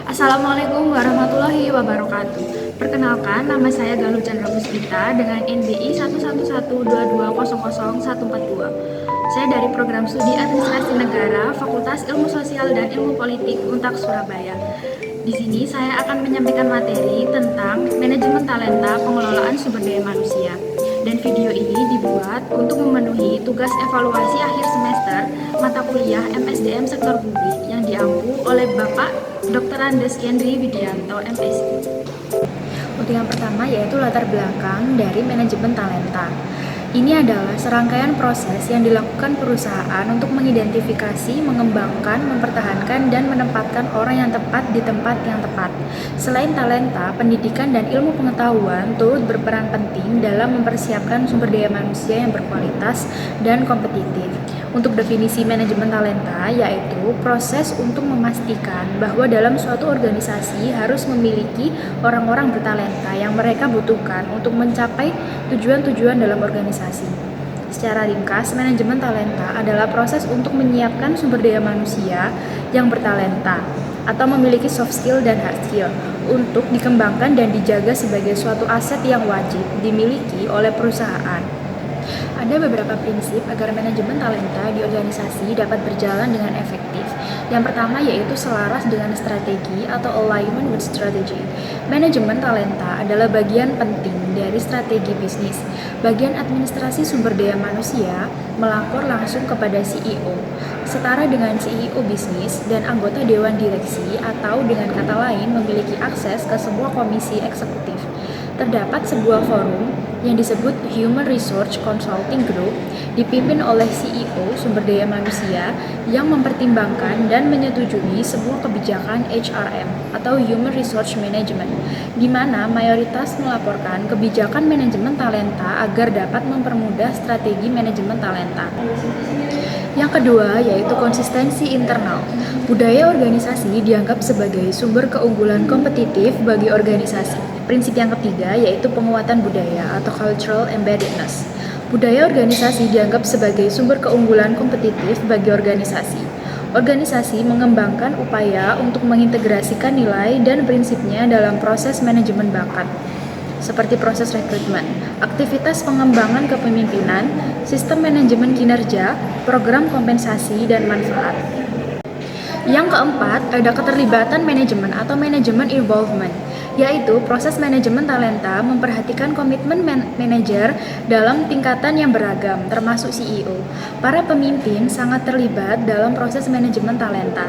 Assalamualaikum warahmatullahi wabarakatuh. Perkenalkan, nama saya Galuh Chandra Puspita dengan NBI 11122000142. Saya dari Program Studi Administrasi Negara, Fakultas Ilmu Sosial dan Ilmu Politik Untak Surabaya. Di sini saya akan menyampaikan materi tentang manajemen talenta pengelolaan sumber daya manusia. Dan video ini dibuat untuk memenuhi tugas evaluasi akhir semester mata kuliah MSDM Sektor Publik yang diampu oleh Bapak Dr. Andes Kendri Widianto, MSI. Untuk yang pertama yaitu latar belakang dari manajemen talenta. Ini adalah serangkaian proses yang dilakukan perusahaan untuk mengidentifikasi, mengembangkan, mempertahankan, dan menempatkan orang yang tepat di tempat yang tepat. Selain talenta, pendidikan dan ilmu pengetahuan turut berperan penting dalam mempersiapkan sumber daya manusia yang berkualitas dan kompetitif. Untuk definisi manajemen talenta, yaitu proses untuk memastikan bahwa dalam suatu organisasi harus memiliki orang-orang bertalenta yang mereka butuhkan untuk mencapai tujuan-tujuan dalam organisasi. Secara ringkas, manajemen talenta adalah proses untuk menyiapkan sumber daya manusia yang bertalenta atau memiliki soft skill dan hard skill untuk dikembangkan dan dijaga sebagai suatu aset yang wajib dimiliki oleh perusahaan. Ada beberapa prinsip agar manajemen talenta di organisasi dapat berjalan dengan efektif. Yang pertama yaitu selaras dengan strategi atau alignment with strategy. Manajemen talenta adalah bagian penting dari strategi bisnis. Bagian administrasi sumber daya manusia melapor langsung kepada CEO, setara dengan CEO bisnis dan anggota dewan direksi atau dengan kata lain memiliki akses ke sebuah komisi eksekutif. Terdapat sebuah forum yang disebut Human Resource Consulting Group dipimpin oleh CEO sumber daya manusia yang mempertimbangkan dan menyetujui sebuah kebijakan HRM atau Human Resource Management, di mana mayoritas melaporkan kebijakan manajemen talenta agar dapat mempermudah strategi manajemen talenta. Yang kedua yaitu konsistensi internal. Budaya organisasi dianggap sebagai sumber keunggulan kompetitif bagi organisasi. Prinsip yang ketiga yaitu penguatan budaya atau cultural embeddedness. Budaya organisasi dianggap sebagai sumber keunggulan kompetitif bagi organisasi. Organisasi mengembangkan upaya untuk mengintegrasikan nilai dan prinsipnya dalam proses manajemen bakat, seperti proses rekrutmen, aktivitas pengembangan kepemimpinan, sistem manajemen kinerja, program kompensasi, dan manfaat. Yang keempat, ada keterlibatan manajemen atau manajemen involvement, yaitu proses manajemen talenta memperhatikan komitmen manajer dalam tingkatan yang beragam, termasuk CEO. Para pemimpin sangat terlibat dalam proses manajemen talenta,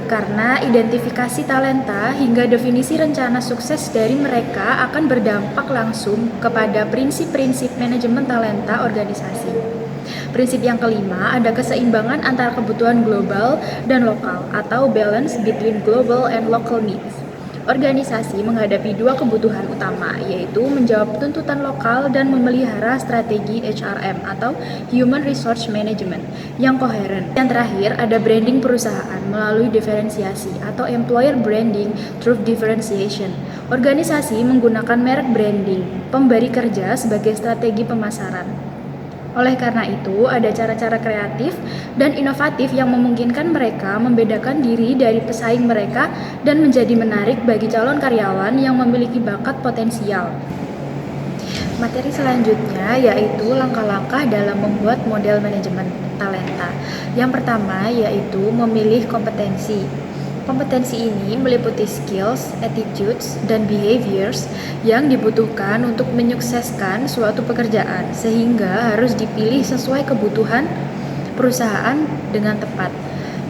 karena identifikasi talenta hingga definisi rencana sukses dari mereka akan berdampak langsung kepada prinsip-prinsip manajemen talenta organisasi. Prinsip yang kelima, ada keseimbangan antara kebutuhan global dan lokal atau balance between global and local needs. Organisasi menghadapi dua kebutuhan utama, yaitu menjawab tuntutan lokal dan memelihara strategi HRM atau Human Resource Management yang koheren. Yang terakhir, ada branding perusahaan melalui diferensiasi atau employer branding through differentiation. Organisasi menggunakan merek branding, pemberi kerja sebagai strategi pemasaran. Oleh karena itu, ada cara-cara kreatif dan inovatif yang memungkinkan mereka membedakan diri dari pesaing mereka dan menjadi menarik bagi calon karyawan yang memiliki bakat potensial. Materi selanjutnya yaitu langkah-langkah dalam membuat model manajemen talenta. Yang pertama yaitu memilih kompetensi. Kompetensi ini meliputi skills, attitudes, dan behaviors yang dibutuhkan untuk menyukseskan suatu pekerjaan, sehingga harus dipilih sesuai kebutuhan perusahaan dengan tepat.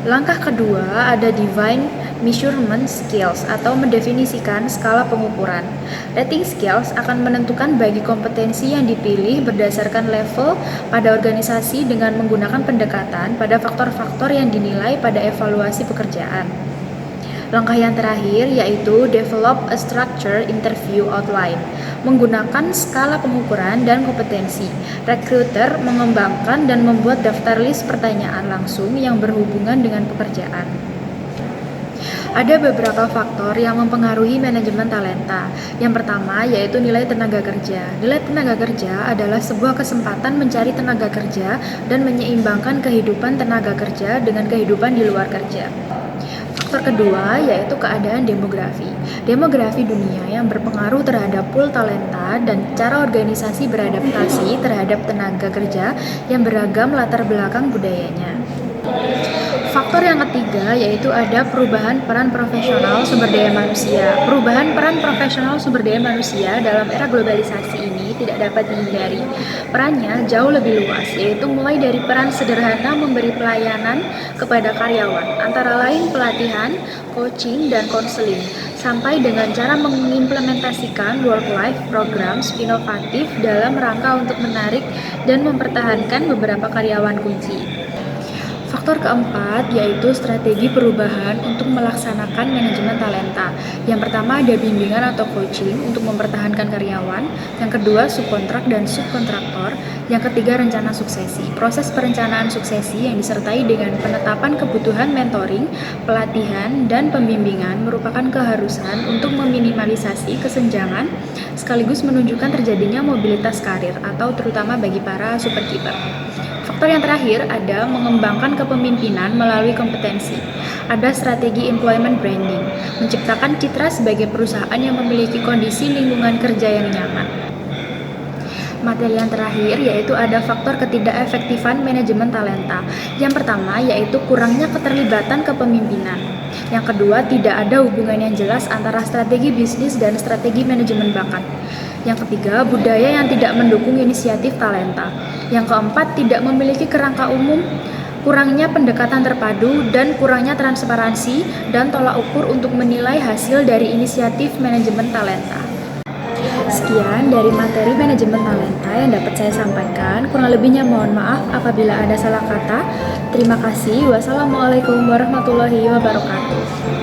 Langkah kedua ada divine measurement skills atau mendefinisikan skala pengukuran. Rating skills akan menentukan bagi kompetensi yang dipilih berdasarkan level pada organisasi dengan menggunakan pendekatan pada faktor-faktor yang dinilai pada evaluasi pekerjaan. Langkah yang terakhir yaitu develop a structure interview outline. Menggunakan skala pengukuran dan kompetensi, rekruter mengembangkan dan membuat daftar list pertanyaan langsung yang berhubungan dengan pekerjaan. Ada beberapa faktor yang mempengaruhi manajemen talenta. Yang pertama yaitu nilai tenaga kerja. Nilai tenaga kerja adalah sebuah kesempatan mencari tenaga kerja dan menyeimbangkan kehidupan tenaga kerja dengan kehidupan di luar kerja. Faktor kedua yaitu keadaan demografi. Demografi dunia yang berpengaruh terhadap pool talenta dan cara organisasi beradaptasi terhadap tenaga kerja yang beragam latar belakang budayanya. Faktor yang ketiga yaitu ada perubahan peran profesional sumber daya manusia. Perubahan peran profesional sumber daya manusia dalam era globalisasi ini tidak dapat dihindari. Perannya jauh lebih luas, yaitu mulai dari peran sederhana memberi pelayanan kepada karyawan, antara lain pelatihan, coaching, dan konseling, sampai dengan cara mengimplementasikan work-life programs inovatif dalam rangka untuk menarik dan mempertahankan beberapa karyawan kunci. Faktor keempat yaitu strategi perubahan untuk melaksanakan manajemen talenta. Yang pertama ada bimbingan atau coaching untuk mempertahankan karyawan. Yang kedua subkontrak dan subkontraktor. Yang ketiga rencana suksesi. Proses perencanaan suksesi yang disertai dengan penetapan kebutuhan mentoring, pelatihan, dan pembimbingan merupakan keharusan untuk meminimalisasi kesenjangan sekaligus menunjukkan terjadinya mobilitas karir atau terutama bagi para superkeeper. Faktor yang terakhir ada mengembangkan kepemimpinan melalui kompetensi. Ada strategi employment branding, menciptakan citra sebagai perusahaan yang memiliki kondisi lingkungan kerja yang nyaman. Materi yang terakhir yaitu ada faktor ketidakefektifan manajemen talenta. Yang pertama yaitu kurangnya keterlibatan kepemimpinan. Yang kedua, tidak ada hubungan yang jelas antara strategi bisnis dan strategi manajemen bakat. Yang ketiga, budaya yang tidak mendukung inisiatif talenta. Yang keempat, tidak memiliki kerangka umum, kurangnya pendekatan terpadu, dan kurangnya transparansi dan tolak ukur untuk menilai hasil dari inisiatif manajemen talenta. Sekian dari materi manajemen talenta yang dapat saya sampaikan. Kurang lebihnya mohon maaf apabila ada salah kata. Terima kasih. Wassalamualaikum warahmatullahi wabarakatuh.